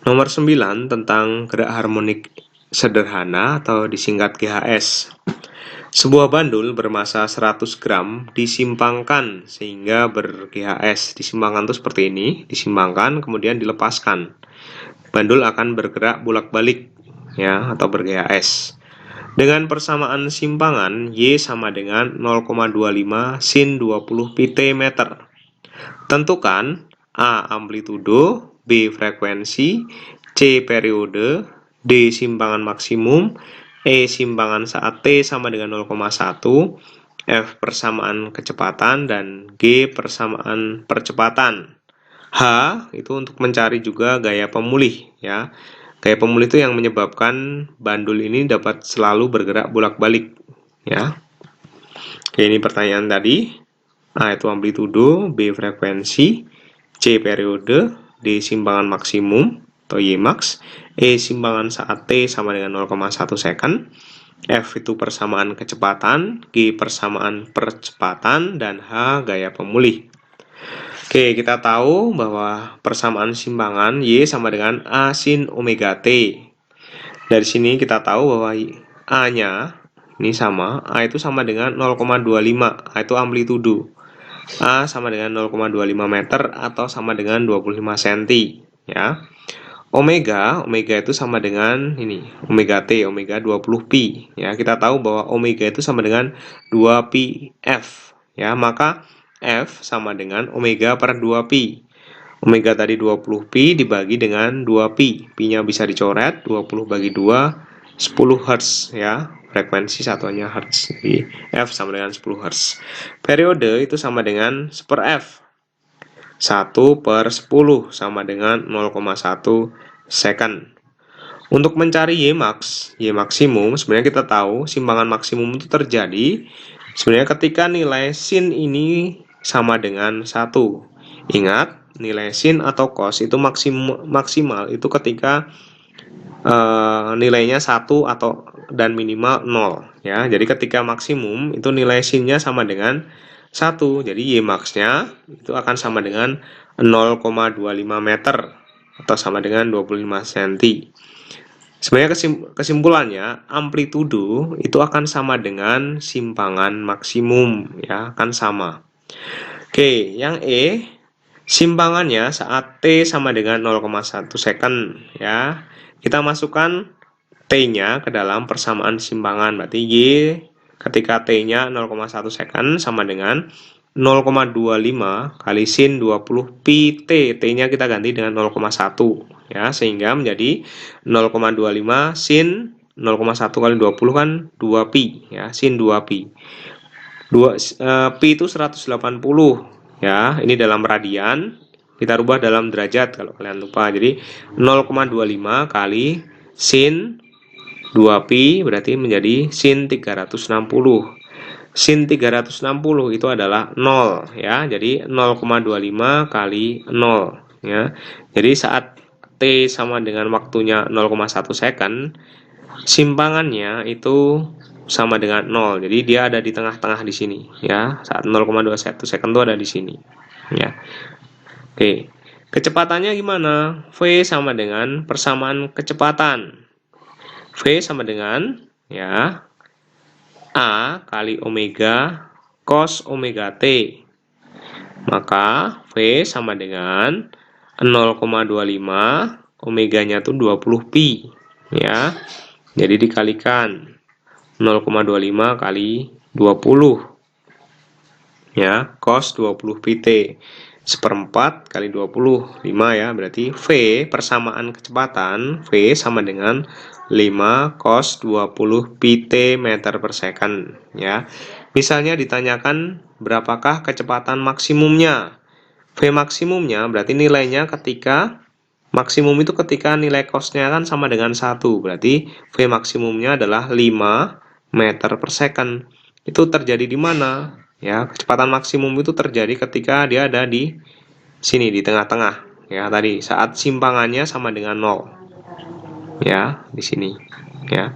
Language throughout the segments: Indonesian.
Nomor 9 tentang gerak harmonik sederhana atau disingkat GHS. Sebuah bandul bermasa 100 gram disimpangkan sehingga ber-GHS. Disimpangkan itu seperti ini, disimpangkan kemudian dilepaskan. Bandul akan bergerak bolak-balik ya atau ber-GHS. Dengan persamaan simpangan Y sama dengan 0,25 sin 20 pt meter. Tentukan A amplitudo, B frekuensi, C periode, D simpangan maksimum, E simpangan saat T sama dengan 0,1, F persamaan kecepatan, dan G persamaan percepatan. H itu untuk mencari juga gaya pemulih ya. Gaya pemulih itu yang menyebabkan bandul ini dapat selalu bergerak bolak-balik ya. Oke, ini pertanyaan tadi. A itu amplitudo, B frekuensi, C periode, D simpangan maksimum atau Y max, E simpangan saat T sama dengan 0,1 second, F itu persamaan kecepatan, G persamaan percepatan, dan H gaya pemulih. Oke, kita tahu bahwa persamaan simpangan Y sama dengan A sin omega T. Dari sini kita tahu bahwa A-nya ini sama, A itu sama dengan 0,25, A itu amplitudo. A sama dengan 0,25 meter atau sama dengan 25 cm ya. Omega itu sama dengan ini, omega T, omega 20 pi ya. Kita tahu bahwa omega itu sama dengan 2 pi F ya, maka F sama dengan omega per 2 pi. Omega tadi 20 pi dibagi dengan 2 pi. Pi-nya bisa dicoret, 20 bagi 2, 10 Hz ya. Frekuensi satuannya Hz. Jadi F sama dengan 10 Hz. Periode itu sama dengan 1 per F. 1 per 10 sama dengan 0,1 second. Untuk mencari Y max, Y maksimum, sebenarnya kita tahu simpangan maksimum itu terjadi sebenarnya ketika nilai sin ini sama dengan 1. Ingat, nilai sin atau cos itu maksimal itu ketika nilainya 1 atau dan minimal 0 ya. Jadi ketika maksimum itu nilai sinnya sama dengan 1. Jadi Y max-nya itu akan sama dengan 0,25 meter atau sama dengan 25 cm. Sebenarnya kesimpulannya amplitudo itu akan sama dengan simpangan maksimum ya, akan sama. Oke, yang E simpangannya saat T sama dengan 0,1 second ya. Kita masukkan T-nya ke dalam persamaan simpangan. Berarti Y ketika T-nya 0,1 second sama dengan 0,25 kali sin 20 pi T. T-nya kita ganti dengan 0,1 ya, sehingga menjadi 0,25 sin 0,1 kali 20 kan 2 pi ya, sin 2 pi. Pi itu 180 ya, ini dalam radian. Kita rubah dalam derajat kalau kalian lupa. Jadi 0,25 kali sin 2pi berarti menjadi sin 360. Sin 360 itu adalah 0 ya. Jadi 0,25 kali 0 ya. Jadi saat T sama dengan waktunya 0,1 second, simpangannya itu sama dengan 0. Jadi dia ada di tengah-tengah di sini ya. Saat 0,21 second itu ada di sini ya. Oke. Kecepatannya gimana? V sama dengan persamaan kecepatan. V sama dengan ya A kali omega cos omega T. Maka V sama dengan 0,25, omeganya tuh 20 pi ya. Jadi dikalikan 0,25 kali 20 ya, cos 20 pi T. 1/4 kali 25 ya, berarti V persamaan kecepatan V sama dengan 5 cos 20 pi T meter per second ya. Misalnya ditanyakan berapakah kecepatan maksimumnya. V maksimumnya berarti nilainya ketika maksimum itu ketika nilai cosnya kan sama dengan 1. Berarti V maksimumnya adalah 5 meter per second. Itu terjadi di mana? Ya, kecepatan maksimum itu terjadi ketika dia ada di sini di tengah-tengah ya, tadi saat simpangannya sama dengan 0 ya, di sini ya.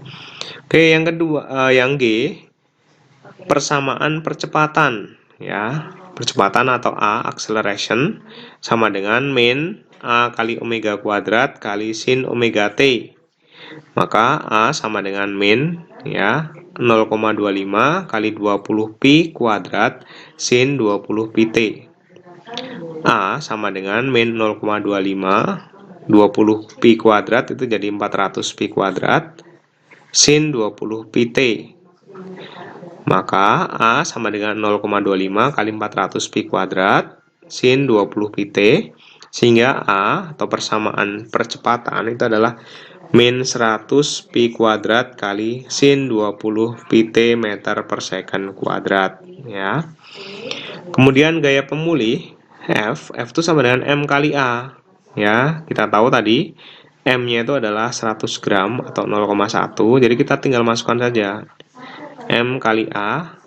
Oke, yang kedua yang G persamaan percepatan ya. Percepatan atau A acceleration sama dengan mean A kali omega kuadrat kali sin omega T. Maka A sama dengan min ya 0,25 kali 20 pi kuadrat sin 20 pi T. A sama dengan min 0,25 20 pi kuadrat itu jadi 400 pi kuadrat sin 20 pi T. Maka A sama dengan 0,25 kali 400 pi kuadrat sin 20 pi T, sehingga A atau persamaan percepatan itu adalah min 100 pi kuadrat kali sin 20 pi T meter per second kuadrat ya. Kemudian gaya pemulih F itu sama dengan M kali A ya. Kita tahu tadi M-nya itu adalah 100 gram atau 0,1, jadi kita tinggal masukkan saja M kali A.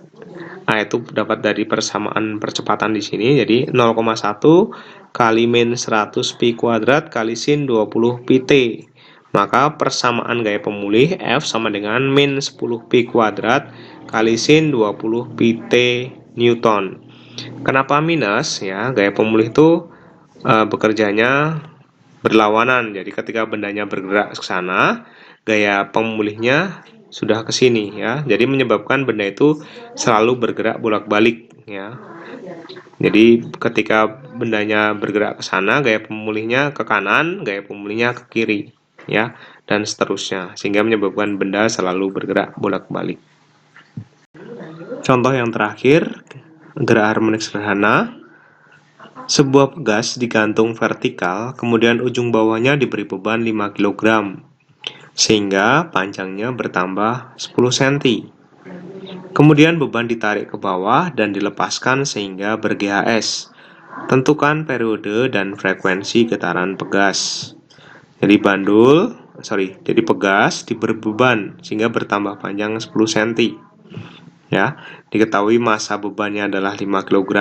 A itu dapat dari persamaan percepatan di sini, jadi 0,1 kali min 100 pi kuadrat kali sin 20 pi T. Maka persamaan gaya pemulih F sama dengan min 10 pi kuadrat kali sin 20 pi T Newton. Kenapa minus ya? Gaya pemulih itu bekerjanya berlawanan. Jadi ketika bendanya bergerak ke sana, gaya pemulihnya sudah ke sini ya. Jadi menyebabkan benda itu selalu bergerak bolak-balik ya. Jadi ketika bendanya bergerak ke sana, gaya pemulihnya ke kanan, gaya pemulihnya ke kiri ya, dan seterusnya, sehingga menyebabkan benda selalu bergerak bolak-balik. Contoh yang terakhir, gerak harmonik sederhana. Sebuah pegas digantung vertikal, kemudian ujung bawahnya diberi beban 5 kg, sehingga panjangnya bertambah 10 cm. Kemudian beban ditarik ke bawah dan dilepaskan sehingga ber-GHS. Tentukan periode dan frekuensi getaran pegas. Jadi pegas diberi beban sehingga bertambah panjang 10 cm. Ya, diketahui massa bebannya adalah 5 kg.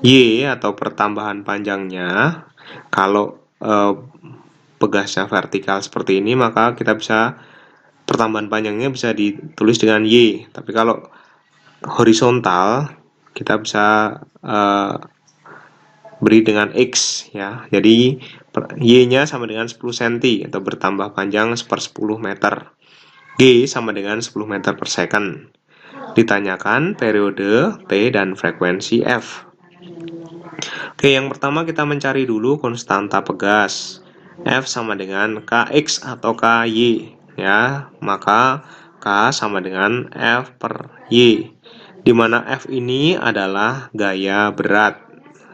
Y atau pertambahan panjangnya, kalau pegasnya vertikal seperti ini, maka kita bisa pertambahan panjangnya bisa ditulis dengan Y. Tapi kalau horizontal, kita bisa beri dengan X ya. Jadi Y-nya sama dengan 10 cm atau bertambah panjang 1/10 meter. G sama dengan 10 meter per second. Ditanyakan periode T dan frekuensi F. Oke, yang pertama kita mencari dulu konstanta pegas. F sama dengan Kx atau Ky ya. Maka K sama dengan F per Y, di mana F ini adalah gaya berat.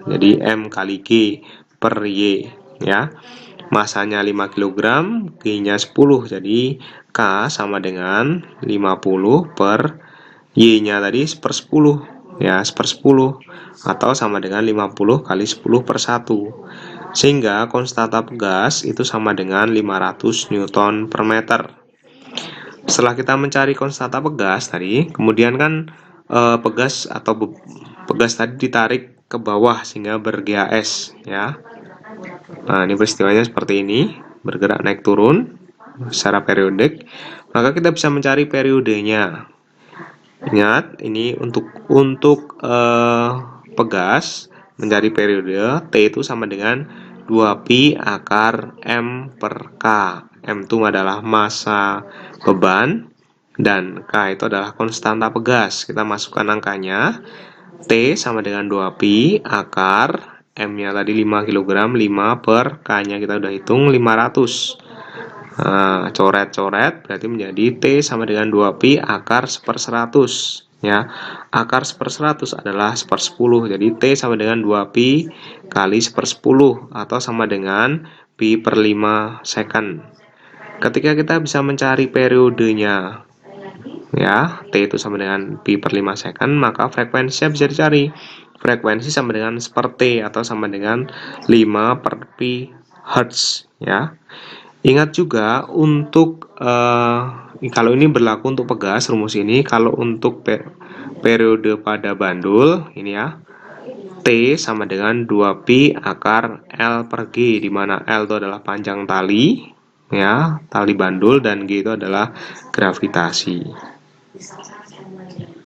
Jadi M kali G per Y ya. Masanya 5 kg, G-nya 10. Jadi K sama dengan 50 per Y-nya tadi 1/10 ya, 1/10 atau sama dengan 50 kali 10 per 1, sehingga konstanta pegas itu sama dengan 500 Newton per meter. Setelah kita mencari konstanta pegas tadi, kemudian kan pegas tadi ditarik ke bawah sehingga ber-GHS ya. Nah, ini peristiwanya seperti ini, bergerak naik turun secara periodik. Maka kita bisa mencari periodenya. Ingat, ini untuk pegas mencari periode T itu sama dengan 2pi akar M per K. M itu adalah massa beban dan K itu adalah konstanta pegas. Kita masukkan angkanya. T sama dengan 2pi akar M-nya tadi 5 kg, 5 per K-nya kita udah hitung 500. Nah, coret-coret berarti menjadi T sama dengan 2pi akar 1/100 ya. Akar 1/100 adalah 1/10. Jadi T sama dengan 2pi kali 1/10 atau sama dengan pi per 5 second. Ketika kita bisa mencari periodenya ya, T itu sama dengan pi per 5 second, maka frekuensinya bisa dicari. Frekuensi sama dengan 1/T atau sama dengan 5 per pi Hertz ya. Ingat juga untuk kalau ini berlaku untuk pegas, rumus ini kalau untuk periode pada bandul ini ya, T sama dengan 2pi akar L per G, di mana L itu adalah panjang tali ya, tali bandul, dan G itu adalah gravitasi.